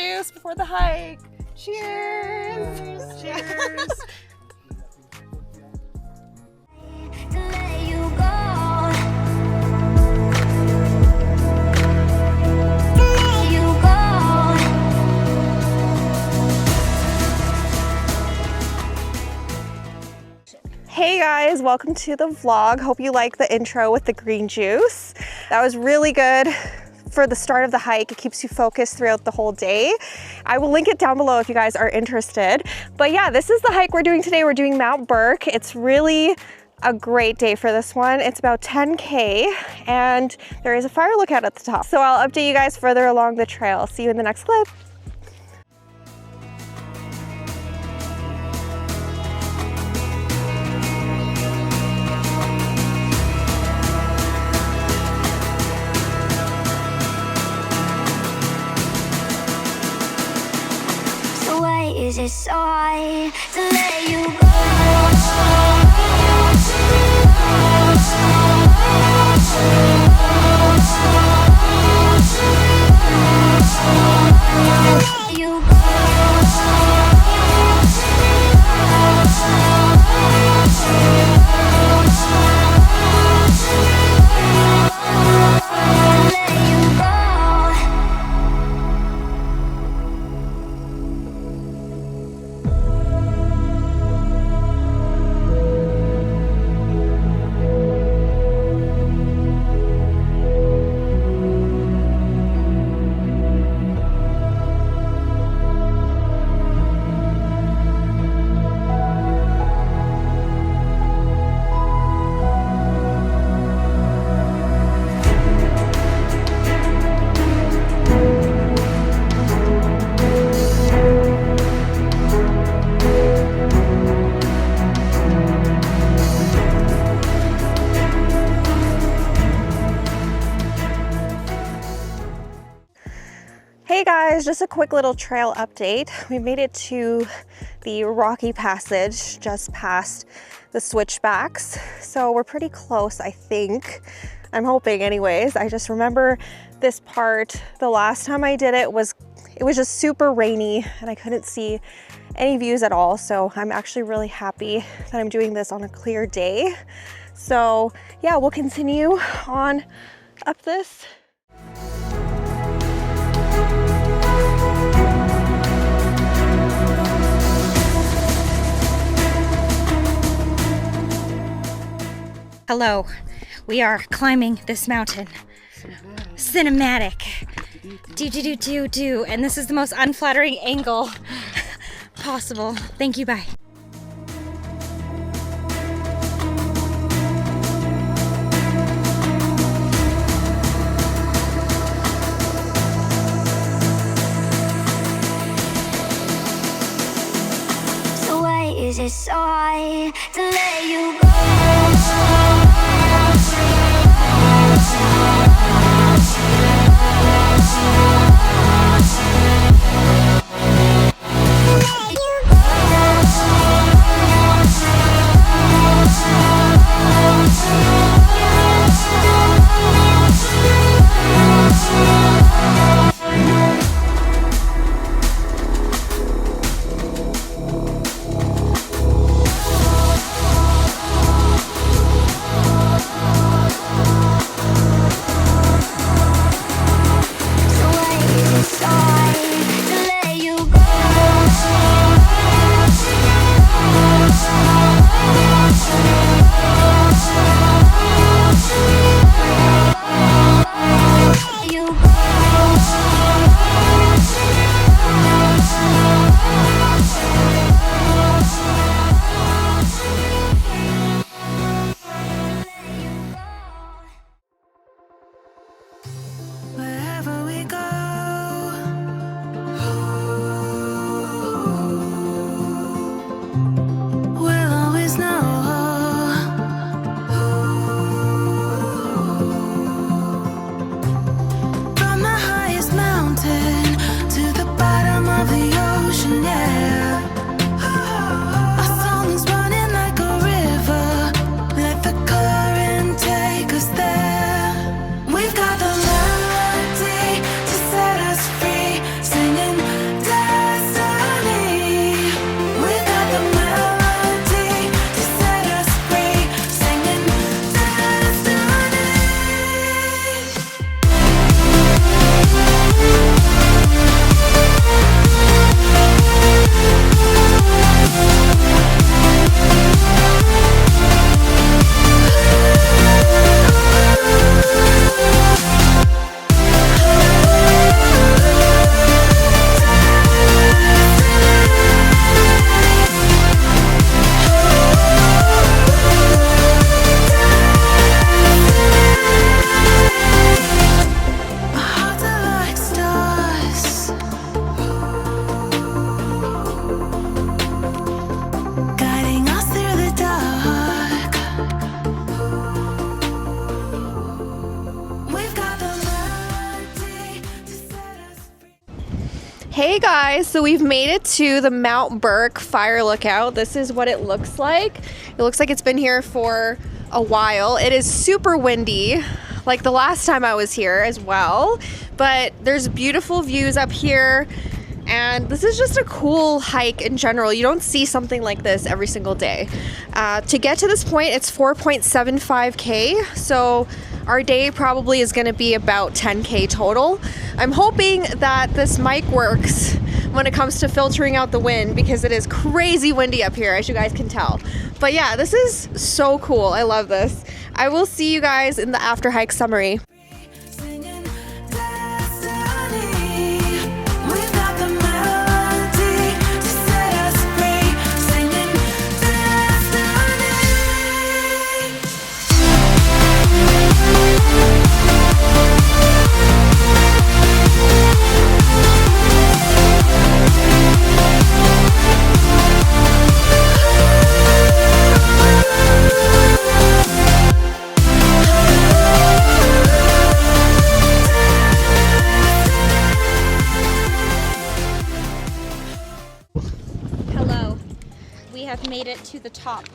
juice before the hike. Cheers! Cheers! Hey guys, welcome to the vlog. Hope you like the intro with the green juice. That was really good for the start of the hike. It keeps you focused throughout the whole day. I will link it down below if you guys are interested. But yeah, this is the hike we're doing today. We're doing Mount Burke. It's really a great day for this one. It's about 10K and there is a fire lookout at the top. So I'll update you guys further along the trail. See you in the next clip. Is it so hard to let you go? Hey guys, just a quick little trail update. We made it to the Rocky Passage just past the switchbacks. So we're pretty close, I think. I'm hoping anyways. I just remember this part, the last time I did it was just super rainy and I couldn't see any views at all. So I'm actually really happy that I'm doing this on a clear day. So yeah, we'll continue on up this. Hello, we are climbing this mountain. Cinematic. Do. And this is the most unflattering angle possible. Thank you, bye. So why is it so hard to let you go? So why Hey guys, so we've made it to the Mount Burke fire lookout. This is what it looks like. It looks like it's been here for a while. It is super windy, like the last time I was here as well, but there's beautiful views up here, and this is just a cool hike in general. You don't see something like this every single day. To get to this point, it's 4.75k, so our day probably is going to be about 10k total. I'm hoping that this mic works when it comes to filtering out the wind, because it is crazy windy up here, as you guys can tell. But yeah, this is so cool. I love this. I will see you guys in the after hike summary. Made it to the top.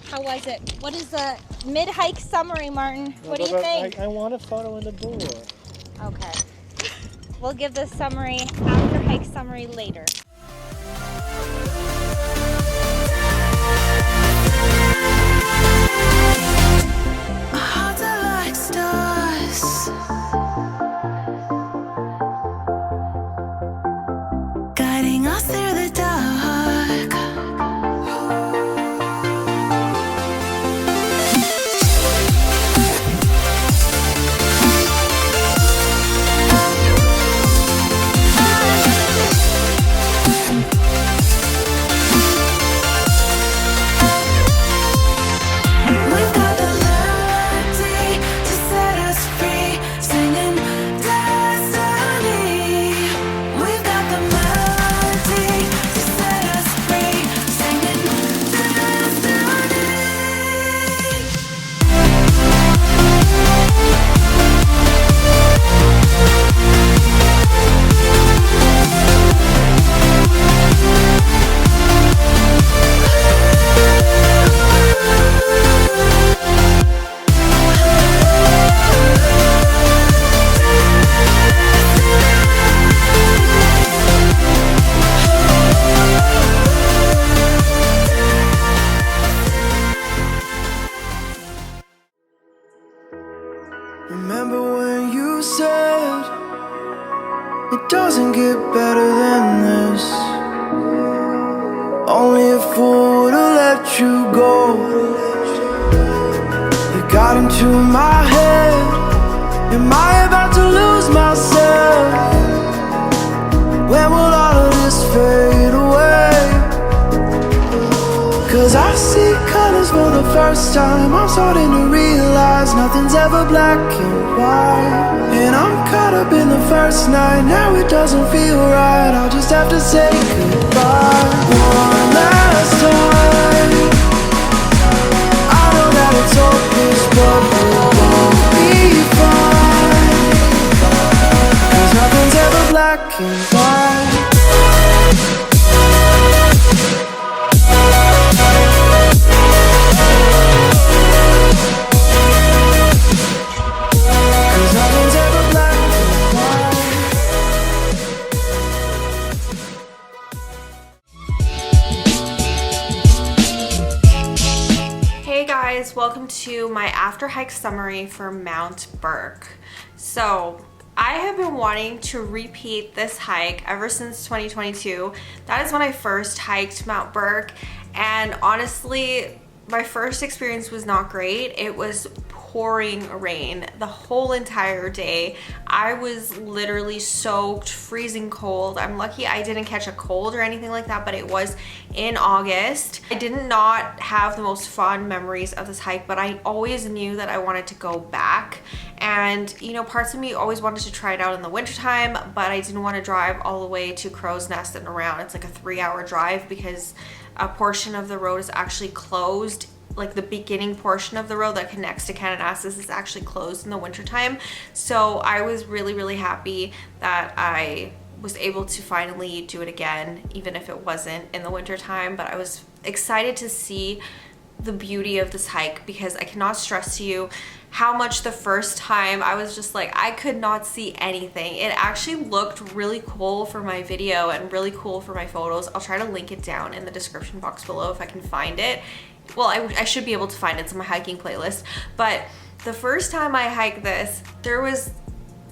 How was it? What is the mid-hike summary, Martin? What do you think? I want a photo in the door. Okay. We'll give the summary, after hike summary later. Guiding us through the dark. Remember when you said it doesn't get better than this? Only a fool would've let you go. You got into my head. Am I about to lose myself? When will all of this fade away? Cause I see colors for the first time. I'm starting to realize nothing's ever black and white. And I'm caught up in the first night. Now it doesn't feel right. I'll just have to say goodbye one last time. I know that it's hopeless, but we'll both be fine. Cause nothing's ever black and white. Welcome to my after hike summary for Mount Burke. So I have been wanting to repeat this hike ever since 2022. That is when I first hiked Mount Burke, and honestly my first experience was not great. It was pouring rain the whole entire day. I was literally soaked, freezing cold. I'm lucky I didn't catch a cold or anything like that, but it was in August. I did not have the most fond memories of this hike, but I always knew that I wanted to go back. And you know, parts of me always wanted to try it out in the wintertime, but I didn't want to drive all the way to Crow's Nest and around. It's like a 3-hour drive because a portion of the road is actually closed. Like the beginning portion of the road that connects to Kananaskis is actually closed in the wintertime. So I was really happy that I was able to finally do it again, even if it wasn't in the winter time. But I was excited to see the beauty of this hike, because I cannot stress to you how much the first time I was just like, I could not see anything. It actually looked really cool for my video and really cool for my photos. I'll try to link it down in the description box below if I can find it. Well, I should be able to find it. It's in my hiking playlist. But the first time I hiked this, there was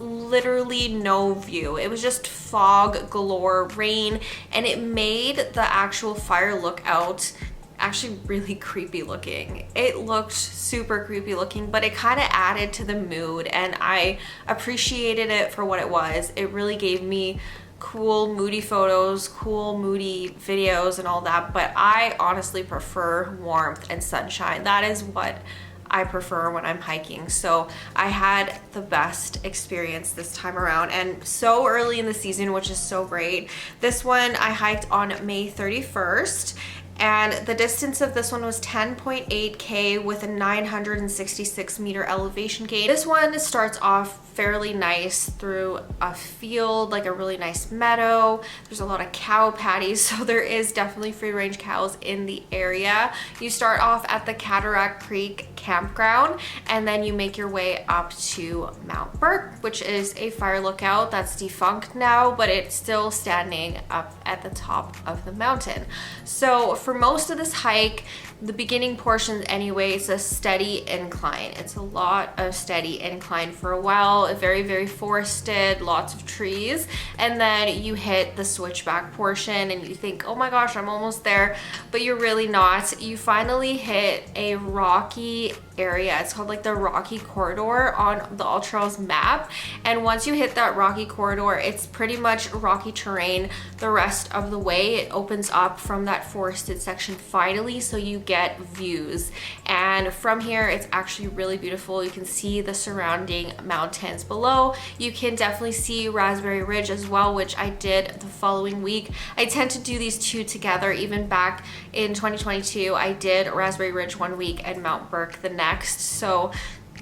literally no view. It was just fog galore, rain, and it made the actual fire lookout actually really creepy looking. It looked super creepy looking, but it kind of added to the mood, and I appreciated it for what it was. It really gave me cool moody photos, cool moody videos and all that, but I honestly prefer warmth and sunshine. That is what I prefer when I'm hiking. So I had the best experience this time around, and so early in the season, which is so great. This one I hiked on May 31st, and the distance of this one was 10.8K with a 966 meter elevation gain. This one starts off fairly nice through a field, like a really nice meadow. There's a lot of cow patties, so there is definitely free range cows in the area. You start off at the Cataract Creek campground, and then you make your way up to Mount Burke, which is a fire lookout that's defunct now, but it's still standing up at the top of the mountain. So for most of this hike, the beginning portion anyway, it's a steady incline. It's a lot of steady incline for a while, very, very forested, lots of trees. And then you hit the switchback portion and you think, oh my gosh, I'm almost there, but you're really not. You finally hit a rocky area. It's called like the Rocky Corridor on the AllTrails map. And once you hit that rocky corridor, it's pretty much rocky terrain the rest of the way. It opens up from that forested section finally, so you get views. And from here, it's actually really beautiful. You can see the surrounding mountains below. You can definitely see Raspberry Ridge as well, which I did the following week. I tend to do these two together. Even back in 2022, I did Raspberry Ridge one week and Mount Burke the next. So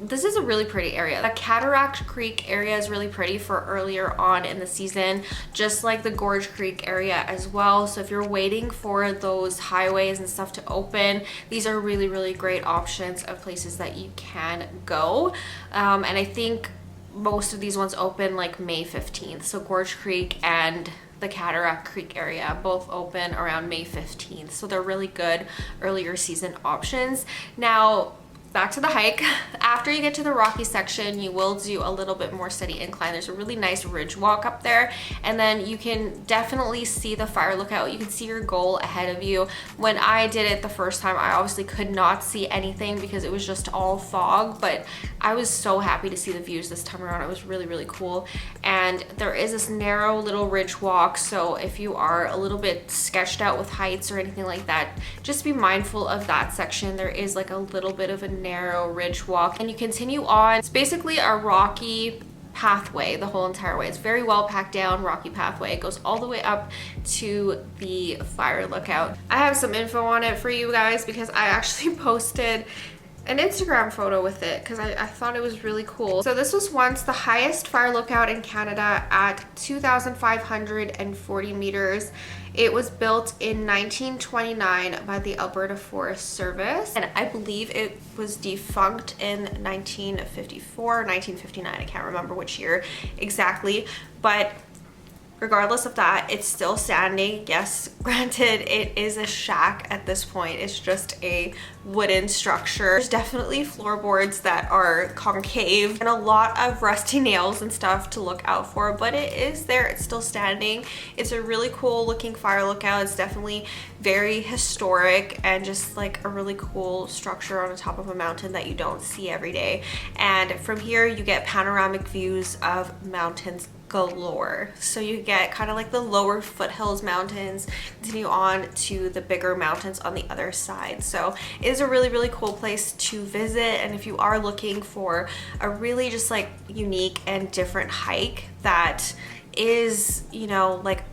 this is a really pretty area. The Cataract Creek area is really pretty for earlier on in the season, just like the Gorge Creek area as well. So if you're waiting for those highways and stuff to open, these are really, really great options of places that you can go. And I think most of these ones open like May 15th. So Gorge Creek and the Cataract Creek area both open around May 15th. So they're really good earlier season options. Now, back to the hike. After you get to the rocky section, you will do a little bit more steady incline. There's a really nice ridge walk up there, and then you can definitely see the fire lookout. You can see your goal ahead of you. When I did it the first time, I obviously could not see anything because it was just all fog, but I was so happy to see the views this time around. It was really, really cool. And there is this narrow little ridge walk, so if you are a little bit sketched out with heights or anything like that, just be mindful of that section. There is like a little bit of a narrow ridge walk, and you continue on. It's basically a rocky pathway the whole entire way. It's very well packed down rocky pathway. It goes all the way up to the fire lookout. I have some info on it for you guys because I actually posted an Instagram photo with it because I thought it was really cool. So this was once the highest fire lookout in Canada at 2,540 meters. It was built in 1929 by the Alberta Forest Service, and I believe it was defunct in 1954 or 1959. I can't remember which year exactly, but regardless of that, it's still standing. Yes, granted, it is a shack at this point. It's just a wooden structure. There's definitely floorboards that are concave and a lot of rusty nails and stuff to look out for, but it is there. It's still standing. It's a really cool looking fire lookout. It's definitely very historic and just like a really cool structure on the top of a mountain that you don't see every day. And from here, you get panoramic views of mountains galore. So you get kind of like the lower foothills mountains, continue on to the bigger mountains on the other side. So it is a really, really cool place to visit. And if you are looking for a really just like unique and different hike that is, you know, like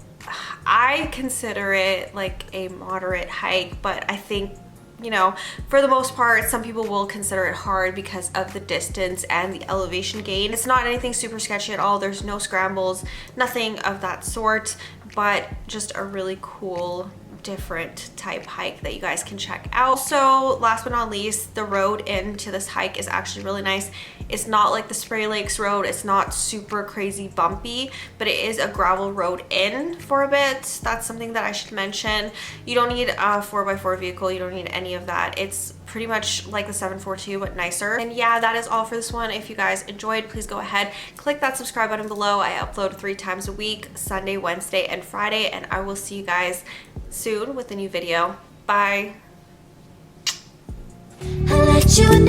I consider it like a moderate hike, but I think you know, for the most part, some people will consider it hard because of the distance and the elevation gain. It's not anything super sketchy at all. There's no scrambles, nothing of that sort, but just a really cool different type hike that you guys can check out. So last but not least, the road into this hike is actually really nice. It's not like the Spray Lakes road. It's not super crazy bumpy, but it is a gravel road in for a bit. That's something that I should mention. You don't need a 4x4 vehicle. You don't need any of that. It's pretty much like the 742 but nicer. And yeah, that is all for this one. If you guys enjoyed, please go ahead, click that subscribe button below. I upload 3 times a week, Sunday, Wednesday, and Friday, and I will see you guys soon with a new video. Bye. I let you